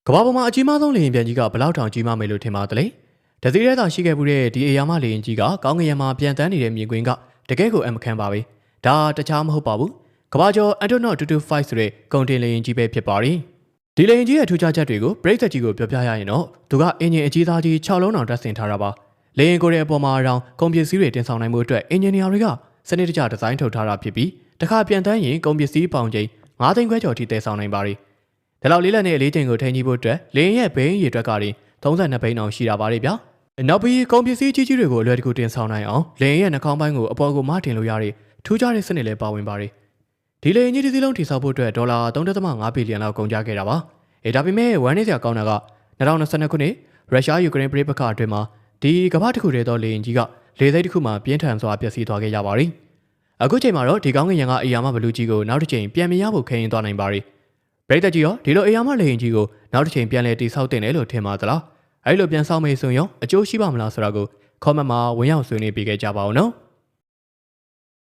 ကဘာပေါ်မှာအကြီးမားဆုံးလေရင်ပြန်ကြီးကဘလောက်ထောင်ကြီးမားမယ်လို့ထင်ပါတယ်လေ။တစည်းရဲသာရှိခဲ့မှုတဲ့ဒီအေယာမလေရင်ကြီးကကောင်းကင်ယံမှာပြန်တန်းနေတဲ့မြင်ကွင်းကတကယ်ကိုအမခံပါပဲ။ဒါတခြားမဟုတ်ပါဘူး။ကဘာကျော်အန်တိုနော့225ဆိုတဲ့ကုန်တင်လေရင်ကြီးပဲဖြစ်ပါတယ်။ဒီလေရင်ကြီးရဲ့ထူးခြားချက်တွေကိုပရိသတ်ကြီးကိုပြောပြရရင်တော့သူကအင်ဂျင်အကြီးသားကြီး6လုံးတောင်တပ်ဆင်ထားတာပါ။လေရင်ကိုရဲ့အပေါ်မှာအရောင်ကုန်ပစ္စည်းတွေတင်ဆောင်နိုင်မှုအတွက်အင်ဂျင်နီယာတွေကစနစ်တကျဒီဇိုင်းထုတ်ထားတာဖြစ်ပြီးတခါပြန်တန်းရင်ကုန်ပစ္စည်းပေါင်ချိန်9သိန်းခွဲကျော်ထိတည်ဆောင်နိုင်ပါတယ်။ဒါလောက်လေးလက်နဲ့အလေးချိန်ကိုထိန်းကြီးဖို့အတွက်လေရင်ရဲ့ဘိန်းရေအတွက်က32ဘိန်းအောင်ရှိတာပါလေဗျာ။နောက်ပြီးကုန်ပစ္စည်းကြီးကြီးတွေကိုအလွယ်တကူတင်ဆောင်နိုင်အောင်လေရင်ရဲ့နှာခေါင်းပိုင်းကိုအပေါ်ကိုမတင်လို့ရတဲ့ထူးခြားတဲ့စနစ်လည်းပါဝင်ပါတယ်။ဒီလေရင်ကြီးတစ်စီးလုံးတည်ဆောက်ဖို့အတွက်ဒေါ်လာ3.5ဘီလီယံလောက်ကုန်ကျခဲ့တာပါ။ဒါပေမဲ့ဝမ်းနည်းစရာကောင်းတာက2022ခုနှစ်ရုရှားယူကရိန်းပြည်ပခါအတွင်းမှာဒီကမ္ဘာတစ်ခုတည်းသောလေရင်ကြီးကလေဆိပ်တစ်ခုမှာပြင်းထန်စွာပျက်စီးသွားခဲ့ကြပါတယ်။အခုချိန်မှာတော့ဒီကောင်းကင်ယံကအေယာမဘလူးကြီးကိုနောက်တစ်ချိန်ပြန်မြင်ရဖို့ခဲရင်သွားနိုင်ပါတယ်။ပရိသတ်ကြီးရောဒီလိုအေယာမလေရင်ကြီးကိုနောက်တစ်ချိန်ပြန်လည်တည်ဆောက်တင်တယ်လို့ထင်ပါသလား။အဲ့လိုပြန်ဆောက်မယ်ဆိုရင်အကျိုးရှိပါမလားဆိုတာကို comment မှာဝင်ရောက်ဆွေးနွေးပေးခဲ့ကြပါဦးနော်။